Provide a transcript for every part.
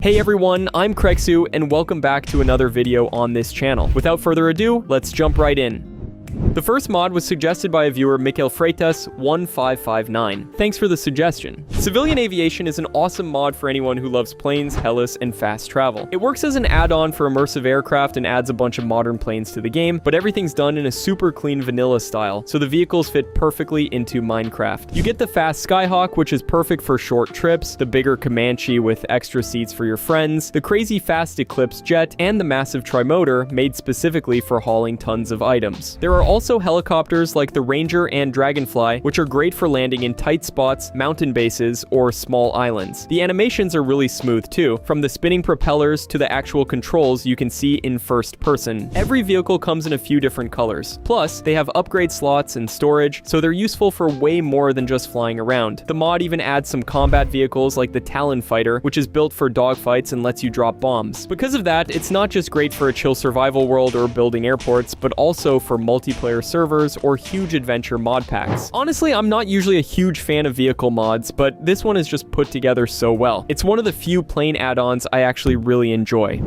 Hey everyone, I'm Krexu, and welcome back to another video on this channel. Without further ado, let's jump right in. The first mod was suggested by a viewer, Mikael Freitas 1559. Thanks for the suggestion. Civilian Aviation is an awesome mod for anyone who loves planes, helis, and fast travel. It works as an add-on for immersive aircraft and adds a bunch of modern planes to the game, but everything's done in a super clean vanilla style, so the vehicles fit perfectly into Minecraft. You get the fast Skyhawk, which is perfect for short trips, the bigger Comanche with extra seats for your friends, the crazy fast Eclipse jet, and the massive trimotor made specifically for hauling tons of items. There are also helicopters like the Ranger and Dragonfly, which are great for landing in tight spots, mountain bases, or small islands. The animations are really smooth too, from the spinning propellers to the actual controls you can see in first person. Every vehicle comes in a few different colors. Plus, they have upgrade slots and storage, so they're useful for way more than just flying around. The mod even adds some combat vehicles like the Talon Fighter, which is built for dogfights and lets you drop bombs. Because of that, it's not just great for a chill survival world or building airports, but also for multiplayer servers or huge adventure mod packs. Honestly, I'm not usually a huge fan of vehicle mods, but this one is just put together so well. It's one of the few plane add-ons I actually really enjoy.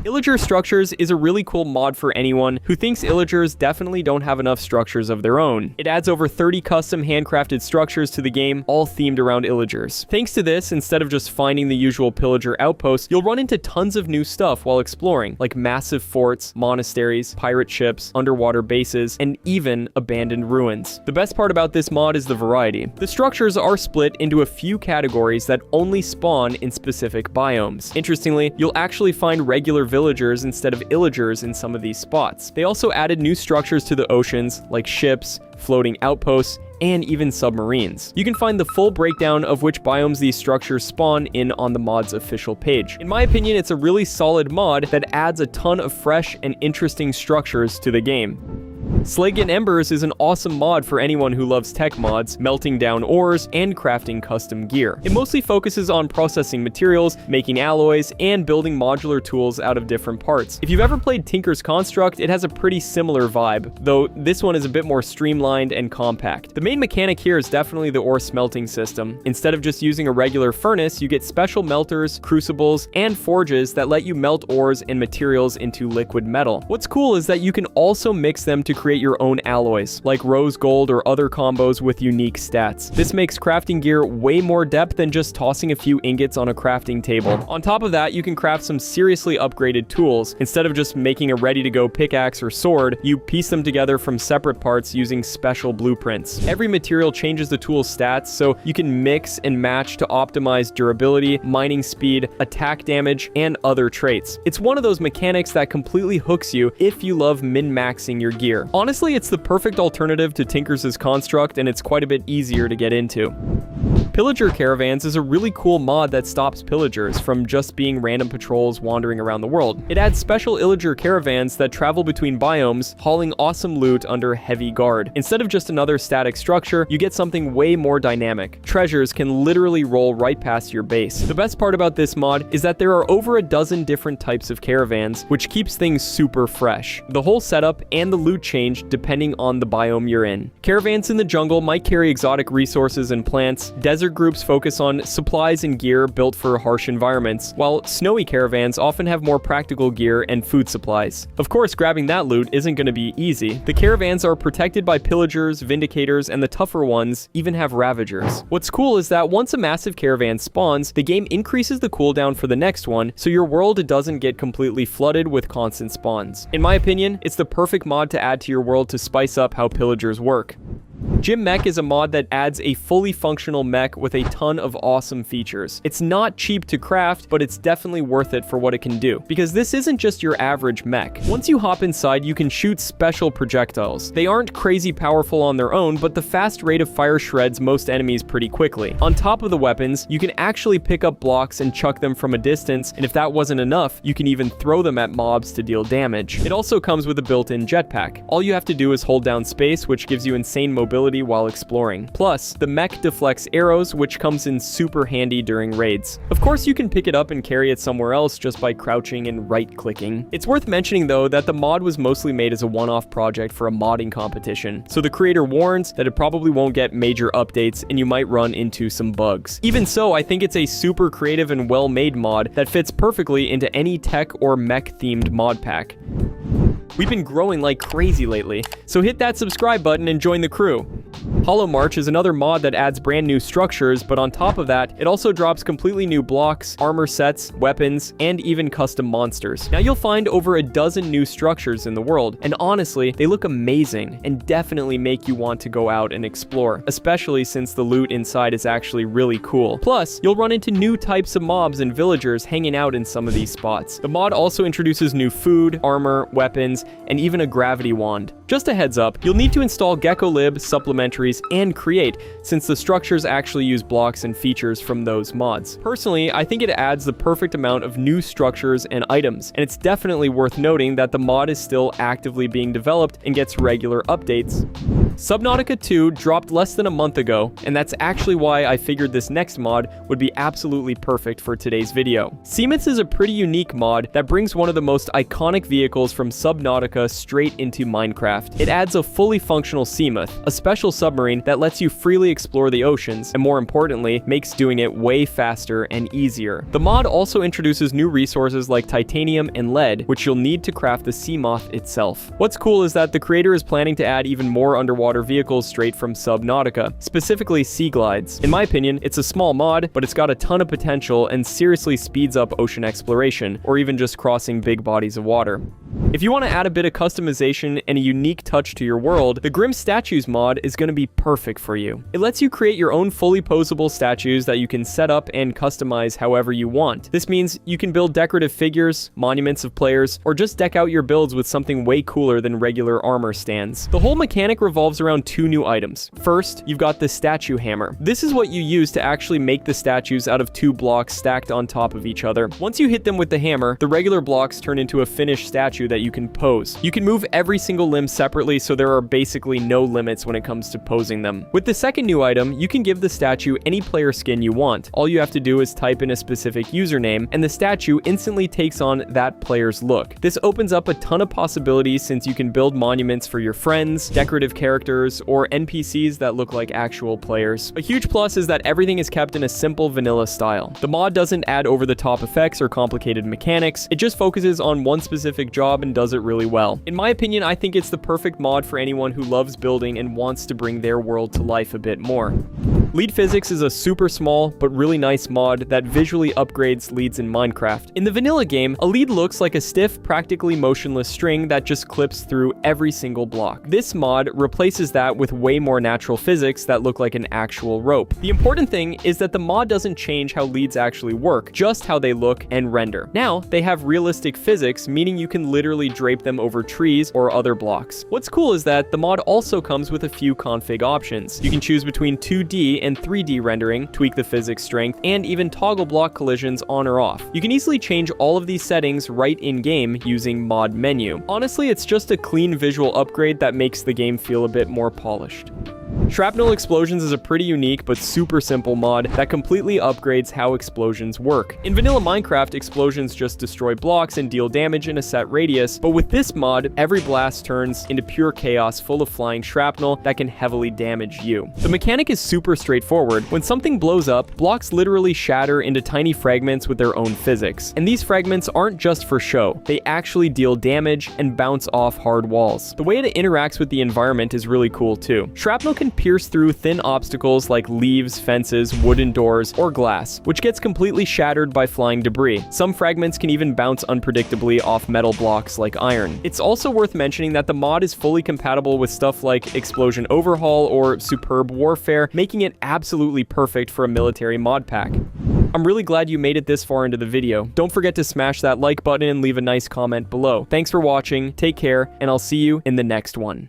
Illager Structures is a really cool mod for anyone who thinks Illagers definitely don't have enough structures of their own. It adds over 30 custom handcrafted structures to the game, all themed around Illagers. Thanks to this, instead of just finding the usual pillager outposts, you'll run into tons of new stuff while exploring, like massive forts, monasteries, pirate ships, underwater bases, and even abandoned ruins. The best part about this mod is the variety. The structures are split into a few categories that only spawn in specific biomes. Interestingly, you'll actually find regular villagers instead of illagers in some of these spots. They also added new structures to the oceans, like ships, floating outposts, and even submarines. You can find the full breakdown of which biomes these structures spawn in on the mod's official page. In my opinion, it's a really solid mod that adds a ton of fresh and interesting structures to the game. Slag and Embers is an awesome mod for anyone who loves tech mods, melting down ores, and crafting custom gear. It mostly focuses on processing materials, making alloys, and building modular tools out of different parts. If you've ever played Tinker's Construct, it has a pretty similar vibe, though this one is a bit more streamlined and compact. The main mechanic here is definitely the ore smelting system. Instead of just using a regular furnace, you get special melters, crucibles, and forges that let you melt ores and materials into liquid metal. What's cool is that you can also mix them to create your own alloys, like rose gold or other combos with unique stats. This makes crafting gear way more depth than just tossing a few ingots on a crafting table. On top of that, you can craft some seriously upgraded tools. Instead of just making a ready-to-go pickaxe or sword, you piece them together from separate parts using special blueprints. Every material changes the tool's stats, so you can mix and match to optimize durability, mining speed, attack damage, and other traits. It's one of those mechanics that completely hooks you if you love min-maxing your gear. Honestly, it's the perfect alternative to Tinker's Construct, and it's quite a bit easier to get into. Pillager Caravans is a really cool mod that stops pillagers from just being random patrols wandering around the world. It adds special Illager caravans that travel between biomes, hauling awesome loot under heavy guard. Instead of just another static structure, you get something way more dynamic. Treasures can literally roll right past your base. The best part about this mod is that there are over a dozen different types of caravans, which keeps things super fresh. The whole setup and the loot change depending on the biome you're in. Caravans in the jungle might carry exotic resources and plants. Desert groups focus on supplies and gear built for harsh environments, while snowy caravans often have more practical gear and food supplies. Of course, grabbing that loot isn't going to be easy. The caravans are protected by pillagers, vindicators, and the tougher ones even have ravagers. What's cool is that once a massive caravan spawns, the game increases the cooldown for the next one, so your world doesn't get completely flooded with constant spawns. In my opinion, it's the perfect mod to add to your world to spice up how pillagers work. Mech is a mod that adds a fully functional mech with a ton of awesome features. It's not cheap to craft, but it's definitely worth it for what it can do, because this isn't just your average mech. Once you hop inside, you can shoot special projectiles. They aren't crazy powerful on their own, but the fast rate of fire shreds most enemies pretty quickly. On top of the weapons, you can actually pick up blocks and chuck them from a distance, and if that wasn't enough, you can even throw them at mobs to deal damage. It also comes with a built-in jetpack. All you have to do is hold down space, which gives you insane mobility mobility while exploring. Plus, the Mech deflects arrows, which comes in super handy during raids. Of course, you can pick it up and carry it somewhere else just by crouching and right-clicking. It's worth mentioning though that the mod was mostly made as a one-off project for a modding competition, so the creator warns that it probably won't get major updates and you might run into some bugs. Even so, I think it's a super creative and well-made mod that fits perfectly into any tech or mech-themed mod pack. We've been growing like crazy lately, so hit that subscribe button and join the crew. Hollowmarch is another mod that adds brand new structures, but on top of that, it also drops completely new blocks, armor sets, weapons, and even custom monsters. Now you'll find over a dozen new structures in the world, and honestly, they look amazing and definitely make you want to go out and explore, especially since the loot inside is actually really cool. Plus, you'll run into new types of mobs and villagers hanging out in some of these spots. The mod also introduces new food, armor, weapons, and even a gravity wand. Just a heads up, you'll need to install GeckoLib, supplementaries, and create, since the structures actually use blocks and features from those mods. Personally, I think it adds the perfect amount of new structures and items, and it's definitely worth noting that the mod is still actively being developed and gets regular updates. Subnautica 2 dropped less than a month ago, and that's actually why I figured this next mod would be absolutely perfect for today's video. Seamoths is a pretty unique mod that brings one of the most iconic vehicles from Subnautica straight into Minecraft. It adds a fully functional Seamoth, a special submarine that lets you freely explore the oceans, and more importantly, makes doing it way faster and easier. The mod also introduces new resources like titanium and lead, which you'll need to craft the Seamoth itself. What's cool is that the creator is planning to add even more underwater vehicles straight from Subnautica, specifically sea glides. In my opinion, it's a small mod, but it's got a ton of potential and seriously speeds up ocean exploration, or even just crossing big bodies of water. If you want to add a bit of customization and a unique touch to your world, the Grim Statues mod is going to be perfect for you. It lets you create your own fully posable statues that you can set up and customize however you want. This means you can build decorative figures, monuments of players, or just deck out your builds with something way cooler than regular armor stands. The whole mechanic revolves around two new items. First, you've got the statue hammer. This is what you use to actually make the statues out of two blocks stacked on top of each other. Once you hit them with the hammer, the regular blocks turn into a finished statue that you can pose. You can move every single limb separately, so there are basically no limits when it comes to posing them. With the second new item, you can give the statue any player skin you want. All you have to do is type in a specific username, and the statue instantly takes on that player's look. This opens up a ton of possibilities since you can build monuments for your friends, decorative characters, or NPCs that look like actual players. A huge plus is that everything is kept in a simple vanilla style. The mod doesn't add over-the-top effects or complicated mechanics, it just focuses on one specific job and does it really well. In my opinion, I think it's the perfect mod for anyone who loves building and wants to bring their world to life a bit more. LeadPhysics is a super small but really nice mod that visually upgrades leads in Minecraft. In the vanilla game, a lead looks like a stiff, practically motionless string that just clips through every single block. This mod replaces that with way more natural physics that look like an actual rope. The important thing is that the mod doesn't change how leads actually work, just how they look and render. Now, they have realistic physics, meaning you can literally drape them over trees or other blocks. What's cool is that the mod also comes with a few config options. You can choose between 2D and 3D rendering, tweak the physics strength, and even toggle block collisions on or off. You can easily change all of these settings right in-game using mod menu. Honestly, it's just a clean visual upgrade that makes the game feel a bit more polished. Shrapnel Explosions is a pretty unique but super simple mod that completely upgrades how explosions work. In vanilla Minecraft, explosions just destroy blocks and deal damage in a set radius, but with this mod, every blast turns into pure chaos full of flying shrapnel that can heavily damage you. The mechanic is super straightforward. When something blows up, blocks literally shatter into tiny fragments with their own physics. And these fragments aren't just for show, they actually deal damage and bounce off hard walls. The way it interacts with the environment is really cool too. Shrapnel can pierce through thin obstacles like leaves, fences, wooden doors, or glass, which gets completely shattered by flying debris. Some fragments can even bounce unpredictably off metal blocks like iron. It's also worth mentioning that the mod is fully compatible with stuff like Explosion Overhaul or Superb Warfare, making it absolutely perfect for a military mod pack. I'm really glad you made it this far into the video. Don't forget to smash that like button and leave a nice comment below. Thanks for watching, take care, and I'll see you in the next one.